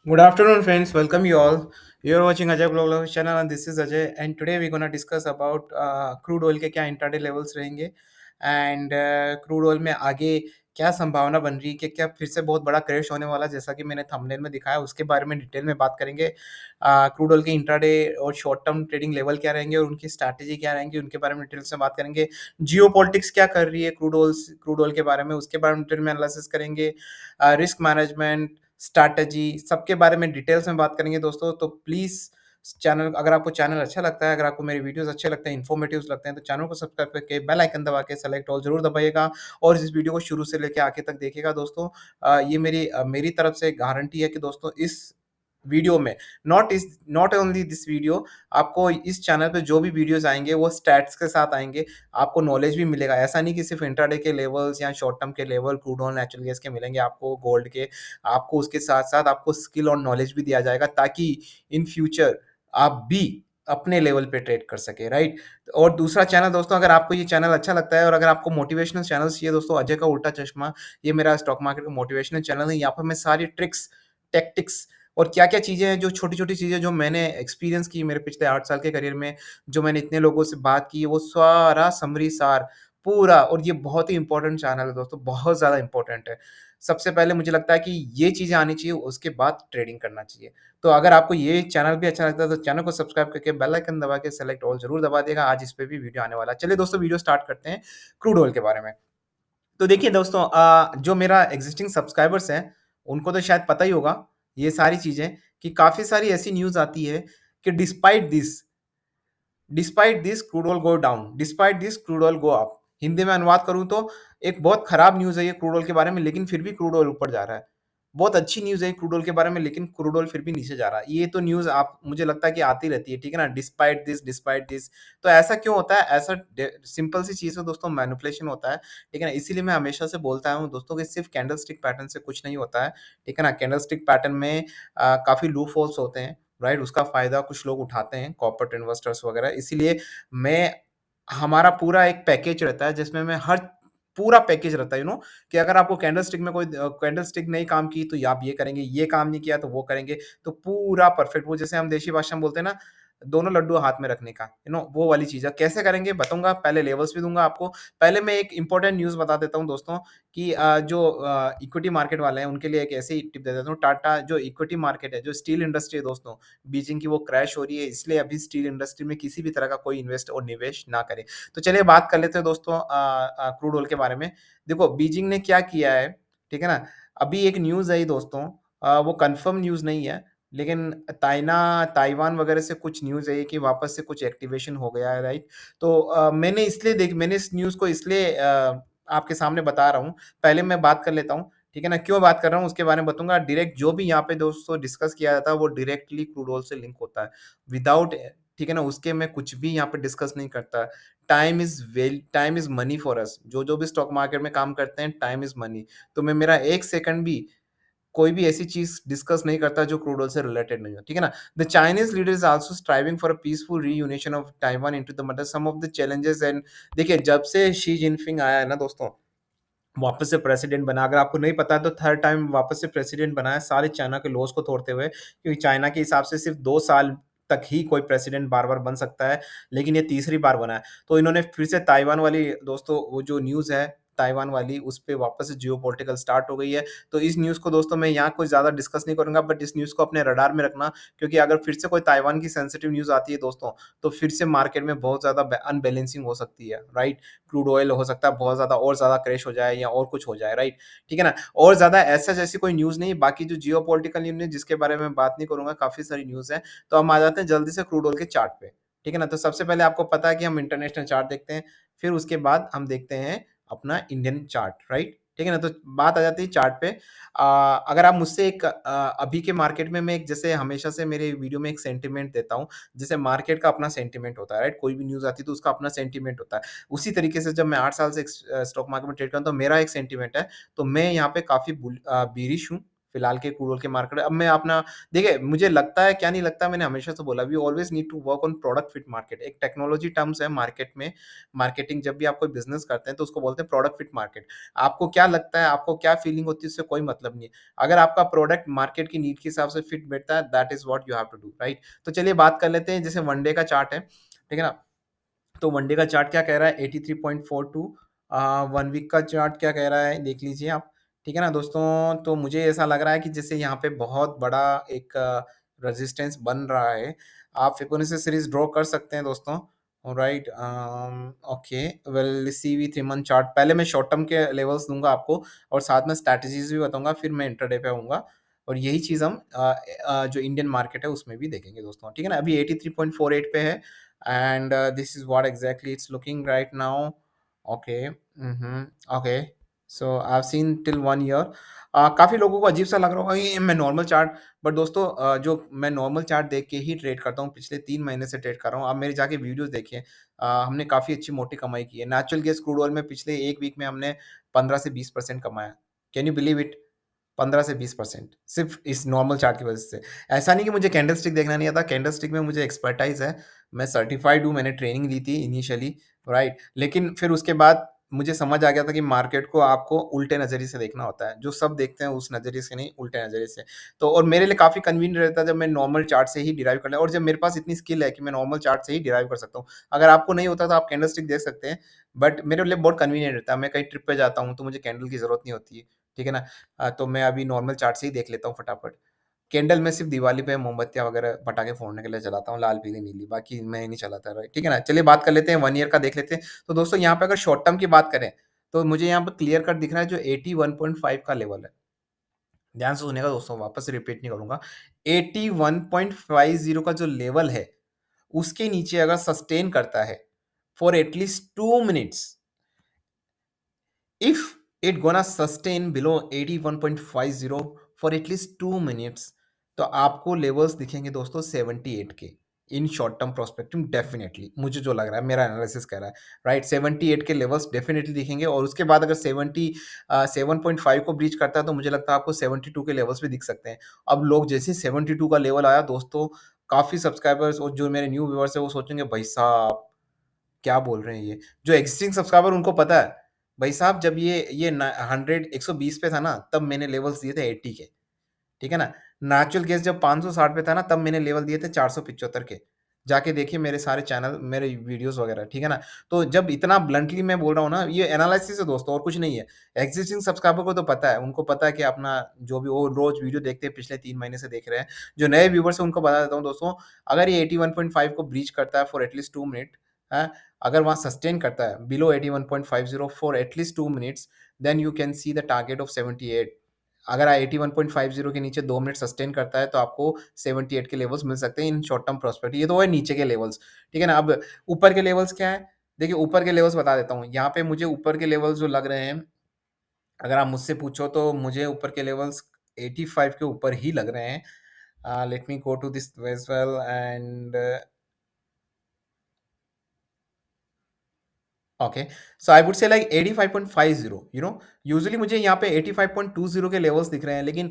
Good afternoon, friends. Welcome you all. You're watching Ajay Global channel, and this is Ajay. And today we're gonna discuss about crude oil के क्या intraday levels रहेंगे and crude oil में आगे क्या संभावना बन रही है कि क्या फिर से बहुत बड़ा क्रैश होने वाला है, जैसा कि मैंने थंबनेल में दिखाया उसके बारे में डिटेल में बात करेंगे। क्रूड ऑयल के इंट्राडे और शॉर्ट टर्म ट्रेडिंग लेवल क्या रहेंगे और उनकी स्ट्रैटेजी क्या रहेंगी, उनके बारे में डिटेल से बात करेंगे। जियो पॉलिटिक्स क्या कर रही है क्रूड ऑयल के बारे में, उसके बारे में डिटेल में एनालिसिस करेंगे। रिस्क मैनेजमेंट, स्ट्रैटेजी, सबके बारे में डिटेल्स में बात करेंगे दोस्तों। तो प्लीज़ चैनल, अगर आपको चैनल अच्छा लगता है, अगर आपको मेरे वीडियोज़ अच्छे लगते हैं, इन्फॉर्मेटिव्स लगते हैं, तो चैनल को सब्सक्राइब करके बेल आइकन दबा के सेलेक्ट ऑल ज़रूर दबाइएगा और इस वीडियो को शुरू से लेके आगे तक देखिएगा दोस्तों। ये मेरी तरफ से गारंटी है कि दोस्तों इस वीडियो में नॉट ओनली दिस वीडियो, आपको इस चैनल पे जो भी वीडियोज़ आएँगे वो स्टैट्स के साथ आएँगे, आपको नॉलेज भी मिलेगा। ऐसा नहीं कि सिर्फ़ इंट्राडे के लेवल्स या शॉर्ट टर्म के level, crude oil, natural gas के मिलेंगे आपको, गोल्ड के, आपको उसके साथ-साथ आपको स्किल और नॉलेज भी दिया जाएगा ताकि इन फ्यूचर आप भी अपने लेवल पे ट्रेड कर सकें, राइट? और दूसरा चैनल दोस्तों, अगर आपको ये चैनल अच्छा लगता है और अगर आपको मोटिवेशनल चैनल्स चाहिए दोस्तों, अजय का उल्टा चश्मा, ये मेरा स्टॉक मार्केट का मोटिवेशनल चैनल है। यहाँ पर मैं सारी ट्रिक्स, टैक्टिक्स और क्या-क्या चीज़ें हैं, जो छोटी-छोटी चीज़ें जो मैंने एक्सपीरियंस की मेरे पिछले 8 साल के करियर में, जो मैंने इतने लोगों से बात की है, वो सारा समरी सार पूरा, और ये बहुत ही इम्पोर्टेंट चैनल है दोस्तों, बहुत ज़्यादा इम्पोर्टेंट है। सबसे पहले मुझे लगता है कि ये चीज़ें आनी चाहिए, उसके बाद ट्रेडिंग करना चाहिए। तो अगर आपको ये चैनल भी अच्छा लगता है, तो चैनल को सब्सक्राइब करके बेल आइकन दबा के सेलेक्ट ऑल ज़रूर दबा दिएगा। आज इस पे भी वीडियो आने वाला है। चलिए दोस्तों, वीडियो स्टार्ट करते हैं क्रूड ऑयल के बारे में। तो देखिए दोस्तों, जो मेरा एक्जिस्टिंग सब्सक्राइबर्स हैं, उनको तो शायद पता ही होगा ये सारी चीज़ें, कि काफ़ी सारी ऐसी न्यूज़ आती है कि despite this crude oil go down, despite this crude oil go up. Hindi में अनुवाद करूँ तो एक बहुत खराब न्यूज़ है ये क्रूड ऑयल के बारे में, लेकिन फिर भी क्रूड ऑयल ऊपर जा रहा है। बहुत अच्छी न्यूज़ है क्रूड ऑयल के बारे में, लेकिन क्रूड ऑयल फिर भी नीचे जा रहा है। ये तो न्यूज़ आप, मुझे लगता है कि आती रहती है, ठीक है ना? Despite this. तो ऐसा क्यों होता है? ऐसा सिंपल सी चीज़ है दोस्तों, मैनिपुलेशन होता है, ठीक है ना? इसीलिए मैं हमेशा से बोलता हूँ दोस्तों कि सिर्फ कैंडलस्टिक पैटर्न से कुछ नहीं होता है, ठीक है ना? कैंडलस्टिक पैटर्न में काफ़ी लूप होल्स होते हैं, राइट? उसका फ़ायदा कुछ लोग उठाते हैं, कॉर्पोरेट इन्वेस्टर्स वगैरह। इसीलिए मैं हमारा पूरा एक पैकेज रहता है, जिसमें मैं हर पूरा पैकेज रहता है, कि अगर आपको कैंडलस्टिक में कोई कैंडलस्टिक नहीं काम की तो आप ये करेंगे, ये काम नहीं किया तो वो करेंगे। तो पूरा परफेक्ट, वो जैसे हम देशी भाषा में बोलते हैं ना, दोनों लड्डू हाथ में रखने का, वो वाली चीज़ है। कैसे करेंगे बताऊँगा, पहले लेवल्स भी दूँगा आपको। पहले मैं एक इम्पोर्टेंट न्यूज़ बता देता हूँ दोस्तों, कि जो इक्विटी मार्केट वाले हैं उनके लिए एक ऐसी टिप दे देता हूँ। टाटा जो इक्विटी मार्केट है, जो स्टील इंडस्ट्री है दोस्तों, बीजिंग की, वो क्रैश हो रही है, इसलिए अभी स्टील इंडस्ट्री में किसी भी तरह का कोई इन्वेस्ट और निवेश ना करे। तो चलिए बात कर लेते हैं दोस्तों क्रूड ऑयल के बारे में। देखो बीजिंग ने क्या किया है, ठीक है ना? अभी एक न्यूज़ आई दोस्तों, वो कन्फर्म न्यूज़ नहीं है, लेकिन ताइवान वगैरह से कुछ न्यूज़ आई कि वापस से कुछ एक्टिवेशन हो गया है, राइट? तो मैंने इस न्यूज़ को इसलिए आपके सामने बता रहा हूँ। पहले मैं बात कर लेता हूँ, ठीक है ना? क्यों बात कर रहा हूँ उसके बारे में बताऊँगा। डायरेक्ट जो भी यहाँ पे दोस्तों डिस्कस किया जाता है, वो डायरेक्टली क्रूड ऑयल से लिंक होता है। विदाउट ठीक है ना? उसके मैं कुछ भी यहाँ पे डिस्कस नहीं करता। Time is money for us. जो भी स्टॉक मार्केट में काम करते हैं, टाइम इज़ मनी। तो मैं मेरा 1 सेकंड भी कोई भी ऐसी चीज़ डिस्कस नहीं करता जो क्रूड ऑयल से रिलेटेड नहीं हो, ठीक है ना? The Chinese leader is also striving for a peaceful reunification of Taiwan into the मतलब some of the challenges and देखिए, जब से शी जिनपिंग आया है ना दोस्तों, वापस से प्रेसिडेंट बना, अगर आपको नहीं पता है तो थर्ड टाइम वापस से प्रेसिडेंट बना है, सारे चाइना के लॉज़ को तोड़ते हुए, क्योंकि चाइना के हिसाब से सिर्फ़ 2 साल तक ही कोई प्रेसिडेंट बार-बार बन सकता है, लेकिन ये तीसरी बार बना है। तो इन्होंने फिर से ताइवान वाली दोस्तों, वो जो न्यूज़ है ताइवान वाली, उस पे वापस से जियोपॉलिटिकल स्टार्ट हो गई है। तो इस न्यूज़ को दोस्तों मैं यहाँ कुछ ज़्यादा डिस्कस नहीं करूँगा, बट इस न्यूज़ को अपने रडार में रखना, क्योंकि अगर फिर से कोई ताइवान की सेंसिटिव न्यूज़ आती है दोस्तों, तो फिर से मार्केट में बहुत ज़्यादा अनबैलेंसिंग हो सकती है, राइट? क्रूड ऑयल हो सकता है बहुत ज़्यादा और ज़्यादा क्रैश हो जाए या और कुछ हो जाए, राइट? ठीक है ना? और ज़्यादा ऐसा जैसी कोई न्यूज़ नहीं है, बाकी जो जियोपॉलिटिकल न्यूज़ है जिसके बारे में मैं बात नहीं करूँगा, काफ़ी सारी न्यूज़ है। तो हम आ जाते हैं जल्दी से क्रूड ऑयल के चार्ट पे, ठीक है ना? तो सबसे पहले आपको पता है कि हम इंटरनेशनल चार्ट देखते हैं, फिर उसके बाद हम देखते हैं अपना इंडियन चार्ट, राइट? ठीक है ना? तो बात आ जाती है चार्ट पे। अगर आप मुझसे अभी के मार्केट में, मैं एक जैसे हमेशा से मेरे वीडियो में एक सेंटिमेंट देता हूँ, जैसे मार्केट का अपना सेंटिमेंट होता है, राइट? कोई भी न्यूज़ आती है तो उसका अपना सेंटिमेंट होता है। उसी तरीके से जब मैं 8 साल से स्टॉक मार्केट में ट्रेड कर रहा हूँ, तो मेरा एक सेंटिमेंट है, तो मैं यहाँ पे काफ़ी बीरिश हूँ, फिलहाल के क्रूड ऑयल के मार्केट। अब मैं अपना देखिए, मुझे लगता है, क्या नहीं लगता, मैंने हमेशा से बोला, we always need to work on product fit market. एक टेक्नोलॉजी टर्म्स है मार्केट में, मार्केटिंग जब भी आप कोई बिज़नेस करते हैं तो उसको बोलते हैं प्रोडक्ट फिट मार्केट। आपको क्या लगता है, आपको क्या फीलिंग होती है, उससे कोई मतलब नहीं है। अगर आपका प्रोडक्ट मार्केट की नीड के हिसाब से फिट बैठता है, that is what you have to do, right? तो चलिए बात कर लेते हैं, जैसे वन डे का चार्ट है, ठीक है ना? तो वन डे का चार्ट क्या कह रहा है, 83.42। 1 वीक का चार्ट क्या कह रहा है, देख लीजिए आप, ठीक है ना दोस्तों? तो मुझे ऐसा लग रहा है कि जैसे यहाँ पे बहुत बड़ा एक रेजिस्टेंस बन रहा है। आप फिबोनाची सीरीज़ ड्रॉ कर सकते हैं दोस्तों, alright. Okay, well see we 3 month chart, पहले मैं शॉर्ट टर्म के लेवल्स दूँगा आपको और साथ में स्ट्रैटेजीज़ भी बताऊँगा, फिर मैं इंट्राडे पे आऊँगा और यही चीज़ हम जो इंडियन मार्केट है उसमें भी देखेंगे दोस्तों, ठीक है ना? अभी 83.48 पे है and this is what exactly it's looking right now. Okay. Okay. So I've seen till 1 year. काफ़ी लोगों को अजीब सा लग रहा होगा ये मैं नॉर्मल चार्ट, बट दोस्तों जो मैं नॉर्मल चार्ट देख के ही ट्रेड करता हूँ, पिछले 3 महीने से ट्रेड कर रहा हूँ। आप मेरे जाके वीडियोस देखिए, हमने काफ़ी अच्छी मोटी कमाई की है। नेचुरल गैस क्रूड ऑयल में पिछले एक वीक में हमने 15 से 20% कमाया। Can you believe it? 15 से 20% सिर्फ़ इस नॉर्मल चार्ट की वज़ह से। ऐसा नहीं कि मुझे कैंडलस्टिक देखना नहीं आता, कैंडलस्टिक में मुझे एक्सपर्टाइज़ है। मैं सर्टिफ़ाइड हूँ, मैंने ट्रेनिंग ली थी इनिशियली, राइट? लेकिन फिर उसके बाद मुझे समझ आ गया था कि मार्केट को आपको उल्टे नज़रिए से देखना होता है। जो सब देखते हैं उस नज़रिए से नहीं, उल्टे नज़रिए से। तो और मेरे लिए काफ़ी कन्वीनिएंट रहता है जब मैं नॉर्मल चार्ट से ही डिराइव कर लें और जब मेरे पास इतनी स्किल है कि मैं नॉर्मल चार्ट से ही डिराइव कर सकता हूँ। अगर आपको नहीं होता तो आप कैंडलस्टिक देख सकते हैं, बट मेरे लिए बहुत कन्वीनिएंट रहता है। मैं कहीं ट्रिप पे जाता हूँ तो मुझे कैंडल की ज़रूरत नहीं होती है, ठीक है ना? तो मैं अभी नॉर्मल चार्ट से ही देख लेता हूँ फटाफट। कैंडल मैं सिर्फ़ दिवाली पे मोमबत्तियाँ वगैरह पटाखे फोड़ने के लिए जलाता हूँ, लाल, पीली, नीली, बाकी मैं नहीं चलाता, राइट, ठीक है ना? चलिए बात कर लेते हैं 1 ईयर का देख लेते हैं। तो दोस्तों यहाँ पे अगर शॉर्ट टर्म की बात करें, तो मुझे यहाँ पे क्लियर कट दिख रहा है जो 81.5 का लेवल है। ध्यान से सुनिएगा दोस्तों, वापस से रिपीट नहीं करूँगा। 81.50 का जो लेवल है, उसके नीचे अगर सस्टेन करता है for at least 2 minutes, if it gonna sustain below 81.50 for at least 2 minutes, तो आपको लेवल्स दिखेंगे दोस्तों 78 के in short term prospective definitely, मुझे जो लग रहा है, मेरा एनालिसिस कह रहा है, राइट? 78 के लेवल्स डेफिनेटली दिखेंगे और उसके बाद अगर 7.5 को ब्रीच करता है तो मुझे लगता है आपको 72 के लेवल्स भी दिख सकते हैं। अब लोग जैसे 72 का लेवल आया दोस्तों, काफ़ी सब्सक्राइबर्स और जो मेरे न्यू व्यूअर्स है वो सोचेंगे भाई साहब क्या बोल रहे हैं ये? जो एक्जिस्टिंग सब्सक्राइबर उनको पता है, भाई साहब जब ये ना 100 120 पे था ना, तब मैंने लेवल्स दिए थे 80 के, ठीक है ना? नेचुरल गैस जब 560 पे था ना, तब मैंने लेवल दिए थे 475 के। जाके देखिए मेरे सारे चैनल, मेरे वीडियोज़ वगैरह, ठीक है ना? तो जब इतना ब्लंटली मैं बोल रहा हूँ ना, ये एनालिसिस है दोस्तों और कुछ नहीं है। एक्जिस्टिंग सब्सक्राइबर को तो पता है, उनको पता है कि अपना जो भी वो रोज़ वीडियो देखते हैं, पिछले 3 महीने से देख रहे हैं। जो नए व्यूअर्स हैं, उनको बता देता हूँ दोस्तों, अगर ये 81.5 को ब्रीच करता है फॉर एटलीस्ट 2 मिनट, हैं? अगर वहाँ सस्टेन करता है below 81.50 for at least 2 minutes, then you can see the target of 78। अगर 81.50 के नीचे 2 मिनट सस्टेन करता है तो आपको 78 के लेवल्स मिल सकते हैं इन शॉर्ट टर्म प्रोस्पेक्ट। ये तो है नीचे के लेवल्स, ठीक है ना? अब ऊपर के लेवल्स क्या है? देखिए ऊपर के लेवल्स बता देता हूँ। यहाँ पे मुझे ऊपर के लेवल्स जो लग रहे हैं, अगर आप मुझसे पूछो तो मुझे ऊपर के लेवल्स 85 के ऊपर ही लग रहे हैं। Let me go to this as well and okay, so I would say like 85.50, you know, usually मुझे यहाँ पे 85.20 के लेवल्स दिख रहे हैं, लेकिन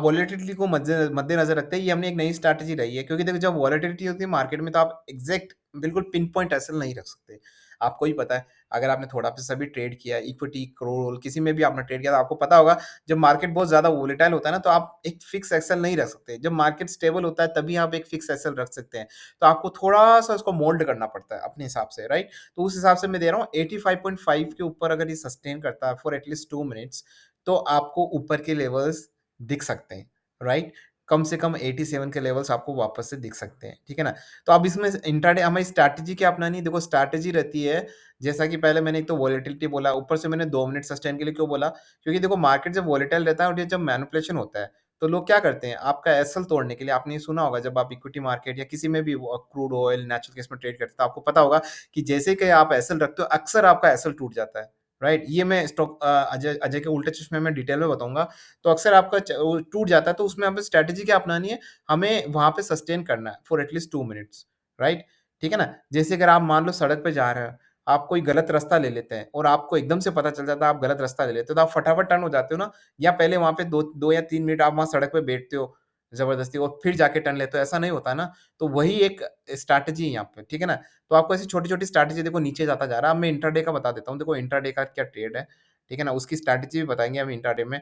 वॉलेटिलिटी को मद्देनजर रखते हुए ये हमने एक नई स्ट्रैटेजी रही है, क्योंकि देखो जब वॉलेटिलिटी होती है मार्केट में तो आप एग्जैक्ट बिल्कुल पिन पॉइंट एसएल नहीं रख सकते। आपको ही पता है, अगर आपने थोड़ा सा भी ट्रेड किया, इक्विटी, क्रोल, किसी में भी आपने ट्रेड किया, तो आपको पता होगा जब मार्केट बहुत ज़्यादा वोलेटाइल होता है ना, तो आप एक फिक्स एक्सेल नहीं रख सकते। जब मार्केट स्टेबल होता है तभी आप एक फिक्स एक्सेल रख सकते हैं। तो आपको थोड़ा-सा उसको मोल्ड करना पड़ता है अपने हिसाब से, राइट? तो उस हिसाब से मैं दे रहा हूँ 85.5 के ऊपर अगर ये सस्टेन करता है फॉर एटलीस्ट 2 मिनट्स, तो आपको ऊपर के लेवल्स दिख सकते हैं, राइट? कम से कम 87 के लेवल्स आपको वापस से दिख सकते हैं, ठीक है ना? तो अब इसमें इंट्राडे हमें स्ट्रैटेजी क्या अपनानी है? देखो स्ट्रैटेजी रहती है, जैसा कि पहले मैंने एक तो वोलेटिलिटी बोला, ऊपर से मैंने 2 मिनट सस्टेन के लिए क्यों बोला? क्योंकि देखो मार्केट जब वोलेटाइल रहता है और ये जब मैनिपुलेशन होता है, तो लोग क्या करते हैं? आपका एसएल तोड़ने के लिए, आपने ये सुना होगा जब आप इक्विटी मार्केट या किसी में भी क्रूड ऑयल, नेचुरल गैस में ट्रेड करते हैं, तो आपको पता होगा कि जैसे कि आप एसएल रखते हो, अक्सर आपका एसएल टूट जाता है, राइट? ये मैं अजय अजय के उल्टे चश्मे में डिटेल में बताऊँगा। तो अक्सर आपका वो टूट जाता है, तो उसमें हमें स्ट्रैटेजी क्या अपनानी है? हमें वहाँ पे सस्टेन करना है फॉर एटलीस्ट 2 मिनट्स, राइट? ठीक है ना? जैसे अगर आप मान लो सड़क पे जा रहे हो, आप कोई गलत रास्ता ले लेते हैं और आपको एकदम से पता चल जाता है आप गलत रास्ता ले लेते हो, तो आप फटाफट टर्न हो जाते हो ना, या पहले वहाँ पे 2 या 3 मिनट आप वहाँ सड़क पे बैठते हो ज़बरदस्ती और फिर जाके टर्न लेते हो, ऐसा नहीं होता ना। तो वही एक स्ट्रैटेजी है यहाँ पे, ठीक है ना? तो आपको ऐसी छोटी-छोटी स्ट्रैटेजी देखो नीचे जाता जा रहा है। अब मैं इंट्राडे का बता देता हूँ। देखो इंट्राडे का क्या ट्रेड है, ठीक है ना? उसकी स्ट्रैटेजी भी बताएँगे हम इंट्राडे में।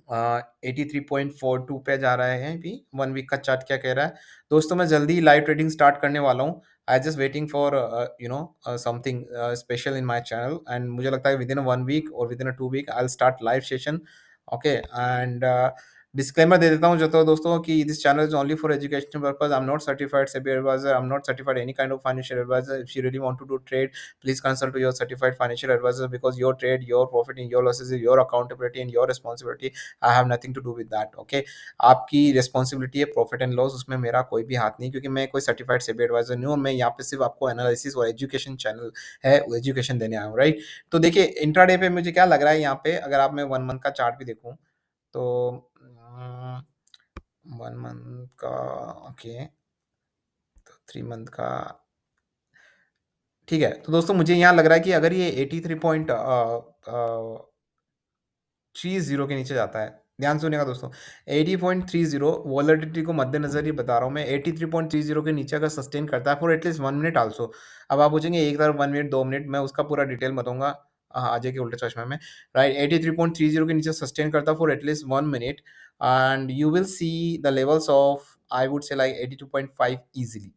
83.42 पे जा रहा है अभी, 1 वीक का चार्ट क्या कह रहा है? दोस्तों मैं जल्दी ही लाइव ट्रेडिंग स्टार्ट करने वाला हूँ। I just waiting for something special in my channel and मुझे लगता है विदिन 1 वीक और within 2 week I will start live session. Okay and disclaimer दे देता हूँ जो तो दोस्तों कि this channel is only for educational purpose. I am not certified SEBI advisor, I am not certified any kind of financial advisor. If you really want to do trade, please consult to your certified financial advisor because your trade, your profit and your losses is your accountability and your responsibility. I have nothing to do with that. Okay, आपकी responsibility है profit and loss, उसमें मेरा कोई भी हाथ नहीं, क्योंकि मैं कोई सर्टिफाइड सेबी एडवाइजर नहीं हूँ। मैं यहाँ पे सिर्फ आपको एनालिसिस और एजुकेशन चैनल है, एजुकेशन देने आया हूँ, राइट? तो देखिए इंट्राडे पे मुझे क्या लग रहा है यहाँ पे, अगर आप मैं 1 मंथ का चार्ट भी देखूँ तो 1 मंथ का, ओके, तो 3 मंथ का, ठीक है। तो दोस्तों मुझे यहाँ लग रहा है कि अगर ये 30 के नीचे जाता है, ध्यान सुनिएगा दोस्तों, 80.30 वोलेटिलिटी को मद्देनज़र ये बता रहा हूँ मैं, 83.30 के नीचे अगर सस्टेन करता है फॉर एटलीस्ट 1 मिनट आल्सो। अब आप पूछेंगे एक तरफ 1 मिनट, 2 मिनट, मैं उसका पूरा डिटेल बताऊँगा अजय के उल्टे चश्मा में, राइट? 83.30 के नीचे सस्टेन करता है for at least 1 minute and you will see the levels of I would say like 82.5 easily.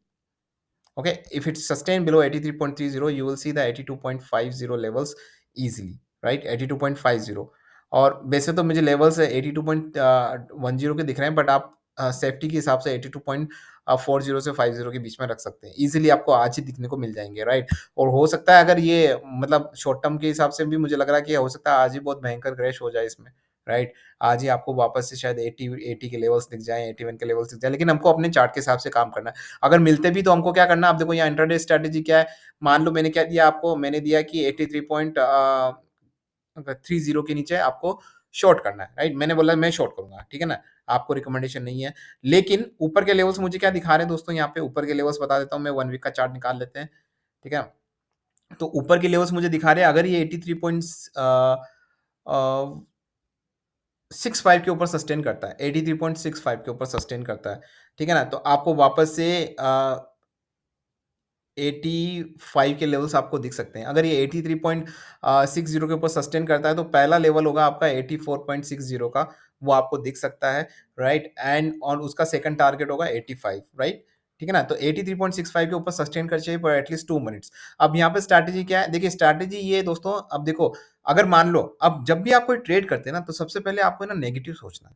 Okay, if it's sustained below 83.30, you will see the 82.50 levels easily, right? 82.50, और वैसे तो मुझे लेवल्स 82.10 के दिख रहे हैं, बट आप सेफ्टी के हिसाब से 82.40 से 50 के बीच में रख सकते हैं। इजीली आपको आज ही दिखने को मिल जाएंगे, राइट? और हो सकता है अगर ये मतलब शॉर्ट टर्म के हिसाब से भी मुझे लग रहा है कि हो सकता है आज ही बहुत भयंकर क्रैश हो जाए इसमें, राइट? आज ही आपको वापस से शायद 80 के लेवल्स दिख जाएँ, 81 के लेवल्स दिख जाएँ, लेकिन हमको अपने चार्ट के हिसाब से काम करना है। अगर मिलते भी तो हमको क्या करना है, आप देखो यहाँ इंट्राडे स्ट्रैटेजी क्या है, मान लो मैंने क्या दिया आपको, मैंने दिया कि 83.30 के नीचे आपको शॉर्ट करना है, राइट? मैंने बोला मैं शॉर्ट करूँगा, ठीक है ना? आपको रिकमेंडेशन नहीं है। लेकिन ऊपर के लेवल्स मुझे क्या दिखा रहे हैं दोस्तों, यहाँ पे ऊपर के लेवल्स बता देता हूँ मैं, 1 वीक का चार्ट निकाल लेते हैं, ठीक है? तो ऊपर के लेवल्स मुझे दिखा रहे हैं, अगर ये 83 पॉइंट्स 65 के ऊपर सस्टेन करता है, 83.65 के ऊपर सस्टेन करता है, ठीक है ना? तो आपको वापस से 85 के लेवल्स आपको दिख सकते हैं। अगर ये 83.60 के ऊपर सस्टेन करता है, तो पहला लेवल होगा आपका 84.60 का, वो आपको दिख सकता है, राइट? एंड और उसका सेकंड टारगेट होगा 85, राइट? ठीक है ना? तो 83.65 के ऊपर सस्टेन कर चाहिए फॉर एटलीस्ट 2 मिनट्स। अब यहाँ पे स्ट्रैटेजी क्या है? देखिए स्ट्रैटेजी ये है दोस्तों, अब देखो, अगर मान लो अब जब भी आप कोई ट्रेड करते हैं ना, तो सबसे पहले आपको ना नेगेटिव सोचना है।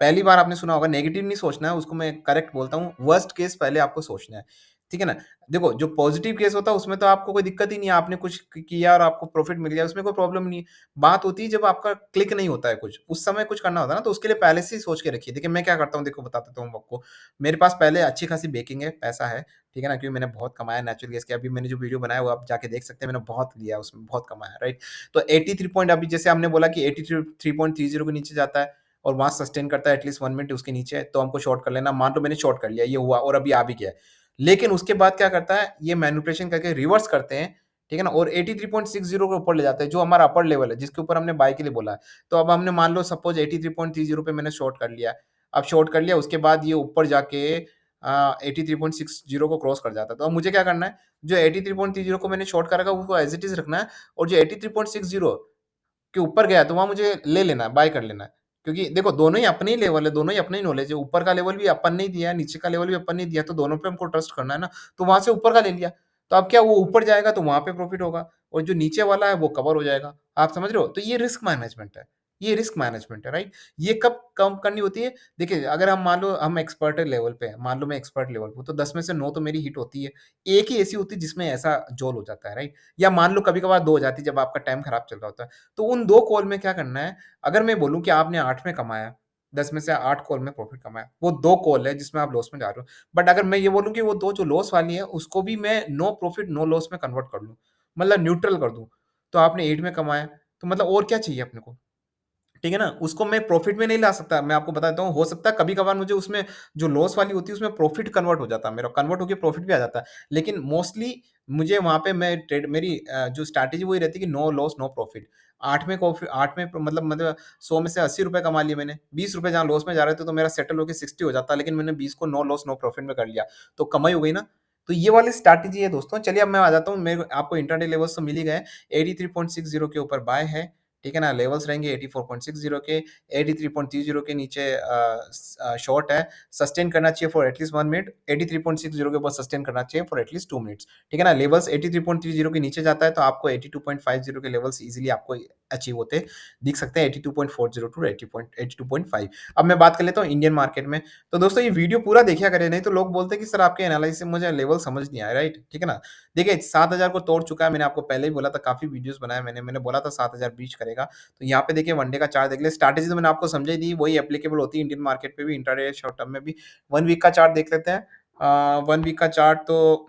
पहली बार आपने सुना होगा, नेगेटिव नहीं सोचना है, उसको मैं करेक्ट बोलता हूँ, वर्स्ट केस पहले आपको सोचना है, ठीक है ना? देखो, जो पॉजिटिव केस होता है उसमें तो आपको कोई दिक्कत ही नहीं है, आपने कुछ किया और आपको प्रॉफिट मिल गया, उसमें कोई प्रॉब्लम नहीं है। बात होती है जब आपका क्लिक नहीं होता है कुछ, उस समय कुछ करना होता है ना, तो उसके लिए पहले से ही सोच के रखिए। देखिए मैं क्या करता हूँ, देखो बता देता हूँ आपको। मेरे पास पहले अच्छी खासी बेकिंग है, पैसा है, ठीक है ना? क्योंकि मैंने बहुत कमाया नेचुरल गैस के, अभी मैंने जो वीडियो बनाया वो आप जाके देख सकते हैं, मैंने बहुत लिया उसमें, बहुत कमाया, राइट? तो 83 पॉइंट, अभी जैसे हमने बोला कि 83.30 के नीचे जाता है और वहाँ सस्टेन करता है एटलीस्ट 1 मिनट उसके नीचे, तो हमको शॉर्ट कर लेना। मान लो मैंने शॉर्ट कर लिया, ये हुआ और अभी आ भी गया है। लेकिन उसके बाद क्या करता है, ये मैनिपुलेशन करके रिवर्स करते हैं, ठीक है ना? और 83.60 के ऊपर ले जाते हैं, जो हमारा अपर लेवल है, जिसके ऊपर हमने बाय के लिए बोला है। तो अब हमने मान लो सपोज़ 83.30 पे मैंने शॉर्ट कर लिया। अब शॉर्ट कर लिया, उसके बाद ये ऊपर जाके 83.60 को क्रॉस कर जाता है। तो अब मुझे क्या करना है, जो 83.30 को मैंने शॉर्ट करा था, उसको एज़ इट इज़ रखना है, और जो 83.60 के ऊपर गया, तो वहाँ मुझे ले लेना है, बाय कर लेना है। क्योंकि देखो दोनों ही अपने ही लेवल है, दोनों ही अपने ही नॉलेज है। ऊपर का लेवल भी अपन ने दिया है, नीचे का लेवल भी अपन ने दिया, तो दोनों पे हमको ट्रस्ट करना है ना। तो वहाँ से ऊपर का ले लिया। तो अब क्या, वो ऊपर जाएगा तो वहाँ पे प्रॉफिट होगा, और जो नीचे वाला है वो कवर हो जाएगा। आप समझ रहे हो? तो ये रिस्क मैनेजमेंट है। ये रिस्क मैनेजमेंट है, राइट? ये कब कम करनी होती है? देखिए, अगर हम मान लो हम एक्सपर्ट लेवल पे हैं, मान लो मैं एक्सपर्ट लेवल पे हूँ, तो 10 में से 9 तो मेरी हिट होती है। एक ही ऐसी होती है जिसमें ऐसा जोल हो जाता है, राइट? या मान लो कभी-कभार 2 हो जाती है जब आपका टाइम खराब चल रहा होता है। तो उन 2 कॉल में क्या करना है, अगर मैं बोलूँ कि आपने 8 में कमाया, 10 में से 8 कॉल में प्रॉफिट कमाया, वो 2 कॉल है जिसमें आप लॉस में जा रहे हो। बट अगर मैं ये बोलूँ कि वो 2 जो लॉस वाली है, उसको भी मैं नो प्रॉफिट, नो लॉस में कन्वर्ट कर लूँ, मतलब न्यूट्रल कर दूँ, तो आपने 8 में कमाया, तो मतलब और क्या चाहिए अपने को? ठीक है ना? उसको मैं प्रॉफ़िट में नहीं ला सकता, मैं आपको बता देता हूँ, हो सकता है कभी-कभार मुझे उसमें जो लॉस वाली होती है, उसमें प्रॉफ़िट कन्वर्ट हो जाता है मेरा, कन्वर्ट होके प्रॉफ़िट भी आ जाता है। लेकिन मोस्टली मुझे वहाँ पे मैं ट्रेड मेरी जो स्ट्रैटेजी वही रहती है कि नो लॉस नो प्रॉफिट। 8 में मतलब 100 में से ₹80 कमा लिए मैंने, ₹20 जहाँ लॉस में जा रहे थे तो मेरा सेटल होके 60 हो जाता, लेकिन मैंने 20 को नो लॉस नो प्रॉफिट में कर लिया, तो कमाई हो गई ना। तो ये वाली स्ट्रैटेजी है दोस्तों। चलिए अब मैं आ जाता हूँ, मेरे आपको इंट्राडे लेवल्स तो मिल ही गए। 83.60 के ऊपर बाय है, ठीक है ना? लेवल्स रहेंगे 84.60 के, 83.30 के नीचे शॉर्ट है। सस्टेन करना चाहिए फॉर एटलीस्ट 1 मिनट, 83.60 के ऊपर सस्टेन करना चाहिए फॉर एटलीस्ट 2 मिनट्स, ठीक है ना? लेवल्स 83.30 के नीचे जाता है तो आपको 82.50 के लेवल्स ईज़िली आपको अचीव होते दिख सकते हैं, 82.40 टू 82.5। अब मैं बात कर लेता हूँ इंडियन मार्केट में। तो दोस्तों ये वीडियो पूरा देखा करें, नहीं तो लोग बोलते हैं कि सर आपके एनालिसिस से मुझे लेवल समझ नहीं आया, राइट? ठीक है ना? देखिए 7000 को तोड़ चुका है, मैंने आपको पहले ही बोला था, काफ़ी वीडियोज़ बनाए मैंने बोला था 7000 ब्रीच करेगा। तो यहाँ पे देखिए वन डे का चार्ट देख लिया, स्ट्रैटेजी तो मैंने आपको समझा ही दी, वही एप्लीकेबल होती है इंडियन मार्केट पे भी, इंट्राडे शॉर्ट टर्म में भी। 1 वीक का चार्ट देख लेते हैं। 1 वीक का चार्ट तो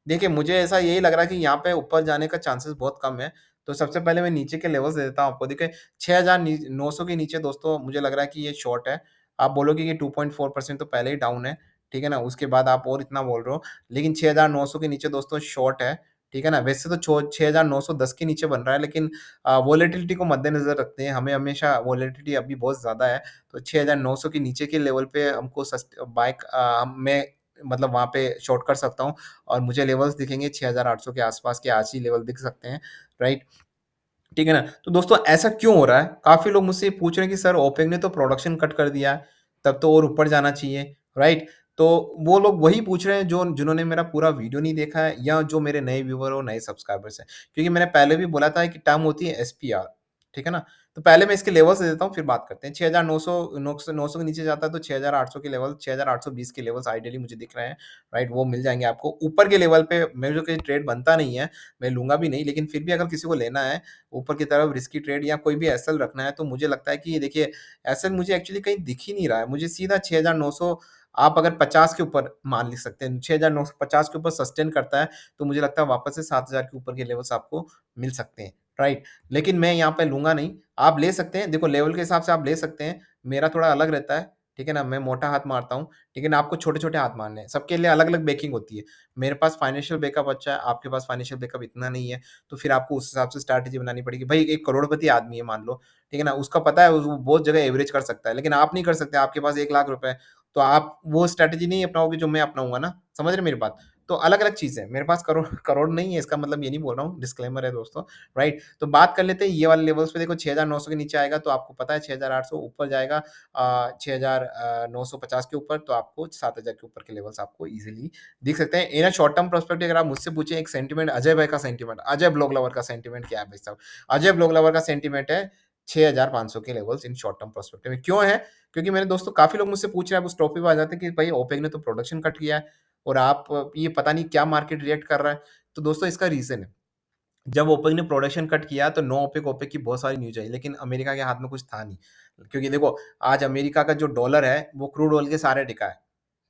देखिए मुझे ऐसा यही लग रहा है कि यहाँ पे ऊपर जाने का चांसेस बहुत कम है। तो सबसे पहले मैं नीचे के लेवल्स दे देता हूँ आपको। देखिए 6900 के नीचे दोस्तों मुझे लग रहा है कि ये शॉर्ट है। आप बोलोगे कि 2.4% तो पहले ही डाउन है, ठीक है ना? उसके बाद आप और इतना बोल रहे हो, लेकिन 6900 के नीचे दोस्तों शॉर्ट है, ठीक है ना? वैसे तो 6910 के नीचे बन रहा है, लेकिन वोलेटिलिटी को मद्देनज़र रखते हैं, हमें हमेशा वोलेटिलिटी अभी बहुत ज़्यादा है, तो 6900 के नीचे के लेवल पे हमको मैं मतलब वहाँ पे शॉर्ट कर सकता हूँ, और मुझे लेवल्स दिखेंगे 6800 के आस-पास के आज ही लेवल दिख सकते हैं, राइट? ठीक है ना? तो दोस्तों ऐसा क्यों हो रहा है? काफ़ी लोग मुझसे पूछ रहे हैं कि सर ओपेक ने तो प्रोडक्शन कट कर दिया है, तब तो और ऊपर जाना चाहिए, राइट? तो वो लोग वही पूछ रहे हैं जो जिन्होंने मेरा पूरा वीडियो नहीं देखा है, या जो मेरे नए व्यूअर और नए सब्सक्राइबर्स हैं। क्योंकि मैंने पहले भी बोला था कि टर्म होती है एसपीआर, ठीक है ना? तो पहले मैं इसके लेवल्स दे देता हूँ, फिर बात करते हैं। 6900 के नीचे जाता है तो 6800 के लेवल, 6820 के लेवल्स आइडियली मुझे दिख रहे हैं, राइट? वो मिल जाएँगे आपको। ऊपर के लेवल पे मेरे जो कि ट्रेड बनता नहीं है, मैं लूँगा भी नहीं, लेकिन फिर भी अगर किसी को लेना है ऊपर की तरफ रिस्की ट्रेड या कोई भी एसएल रखना है, तो मुझे लगता है कि देखिए एसएल मुझे एक्चुअली कहीं दिख ही नहीं रहा है। मुझे सीधा 6900, आप अगर 50 के ऊपर मान लिख सकते हैं, 6950 के ऊपर सस्टेन करता है, तो मुझे लगता है वापस से 7000 के ऊपर के लेवल्स आपको मिल सकते हैं, राइट? लेकिन मैं यहाँ पे लूँगा नहीं। आप ले सकते हैं, देखो लेवल के हिसाब से आप ले सकते हैं, मेरा थोड़ा अलग रहता है, ठीक है ना? मैं मोटा हाथ मारता हूँ, लेकिन आपको छोटे-छोटे हाथ मारने हैं। सबके लिए अलग-अलग बेकिंग होती है। मेरे पास फाइनेंशियल बैकअप अच्छा है, आपके पास फाइनेंशियल बैकअप इतना नहीं है, तो फिर आपको उस हिसाब से स्ट्रैटेजी बनानी पड़ेगी। भाई एक करोड़पति आदमी है मान लो, ठीक है ना? उसका पता है वो बहुत जगह एवरेज कर सकता है, लेकिन आप नहीं कर सकते, आपके पास 1 लाख रुपए है, तो आप वो स्ट्रैटेजी नहीं अपनाओगे जो मैं अपनाऊँगा ना, समझ रहे हैं मेरी बात? तो अलग-अलग चीज़ है, मेरे पास करोड़ करोड़ नहीं है, इसका मतलब ये नहीं बोल रहा हूँ, डिस्क्लेमर है दोस्तों, राइट? तो बात कर लेते हैं ये वाले लेवल्स पे। देखो 6900 के नीचे आएगा तो आपको पता है 6800, ऊपर जाएगा 6950 के ऊपर, तो आपको 7000 के ऊपर के लेवल्स आपको ईज़िली दिख सकते हैं। इन अ शॉर्ट टर्म पर्सपेक्टिव अगर आप मुझसे पूछें एक सेंटिमेंट, अजय भाई का सेंटिमेंट, अजय ब्लॉग लवर का सेंटिमेंट क्या है भाई साहब? अजय ब्लॉग लवर का सेंटिमेंट है 6500 के levels in short term perspective में। क्यों है? क्योंकि मेरे दोस्तों काफ़ी लोग मुझसे पूछ रहे हैं, अब उस टॉपिक पे आ जाते हैं कि भाई ओपेक ने तो प्रोडक्शन कट किया है और आप ये पता नहीं क्या मार्केट रिएक्ट कर रहा है। तो दोस्तों इसका रीज़न है, जब ओपेक ने प्रोडक्शन कट किया तो नो ओपेक, ओपेक की बहुत सारी न्यूज़ आई, लेकिन अमेरिका के हाथ में कुछ था नहीं। क्योंकि देखो आज अमेरिका का जो डॉलर है वो क्रूड ऑयल के सहारे टिका है।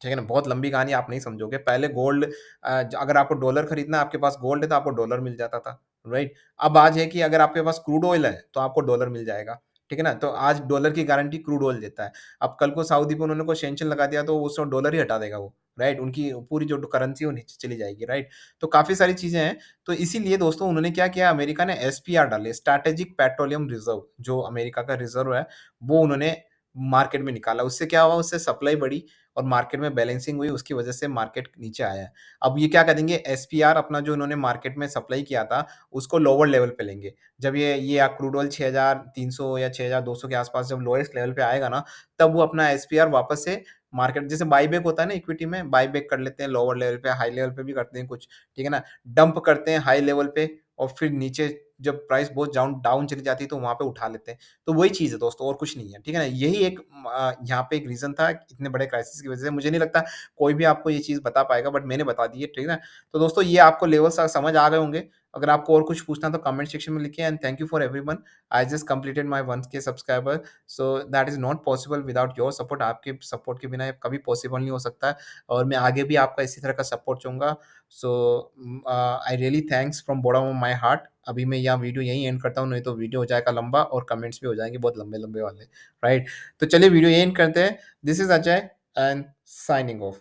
ठीक है ना? बहुत लंबी कहानी, आप नहीं समझोगे। पहले गोल्ड अगर आपको डॉलर खरीदना है, आपके पास गोल्ड है तो आपको डॉलर मिल जाता था, राइट? अब आज है कि अगर आपके पास क्रूड ऑयल है तो आपको डॉलर मिल जाएगा, ठीक है ना? तो आज डॉलर की गारंटी क्रूड ऑयल देता है। अब कल को सऊदी पे उन्होंने कोई सैंक्शन लगा दिया तो उस डॉलर ही हटा देगा वो, राइट? उनकी पूरी जो करेंसी है वो नीचे चली जाएगी, राइट? तो काफ़ी सारी चीज़ें हैं। तो इसीलिए दोस्तों उन्होंने क्या किया, अमेरिका ने एसपीआर डाले, स्ट्रैटेजिक पेट्रोलियम रिज़र्व, जो अमेरिका का रिज़र्व है, वो उन्होंने मार्केट में निकाला। उससे क्या हुआ, उससे सप्लाई बढ़ी और मार्केट में बैलेंसिंग हुई, उसकी वजह से मार्केट नीचे आया है। अब ये क्या करेंगे, एसपीआर अपना जो इन्होंने मार्केट में सप्लाई किया था, उसको लोअर लेवल पे लेंगे। जब ये क्रूड ऑयल 6300 या 6200 के आस-पास जब लोएस्ट लेवल पे आएगा ना, तब वो अपना एसपीआर वापस से मार्केट, जैसे बायबैक होता है ना इक्विटी में, बायबैक कर लेते हैं लोअर लेवल पे, हाई लेवल पे भी करते हैं कुछ, ठीक है ना? डंप करते हैं हाई लेवल पे और फिर नीचे जब प्राइस बहुत डाउन डाउन चली जाती है तो वहाँ पे उठा लेते हैं। तो वही चीज़ है दोस्तों, और कुछ नहीं है, ठीक है ना? यही एक यहाँ पे एक रीज़न था इतने बड़े क्राइसिस की वज़ह से। मुझे नहीं लगता कोई भी आपको ये चीज़ बता पाएगा, बट मैंने बता दी है, ठीक है ना? तो दोस्तों ये आपको लेवल्स समझ आ गए होंगे। अगर आपको और कुछ पूछना है तो कमेंट सेक्शन में लिखिए, and thank you for everyone. I just completed my 1K subscriber, so that is not possible without your support. आपके सपोर्ट के बिना ये कभी पॉसिबल नहीं हो सकता है, और मैं आगे भी आपका इसी तरह का सपोर्ट चाहूँगा। So I really thanks from bottom of my heart. अभी मैं यहाँ वीडियो यहीं एंड करता हूँ, नहीं तो वीडियो हो जाएगा लंबा और कमेंट्स भी हो जाएँगे बहुत लंबे-लंबे वाले, राइट? तो चलिए वीडियो यहीं एंड करते हैं। This is Ajay and signing off.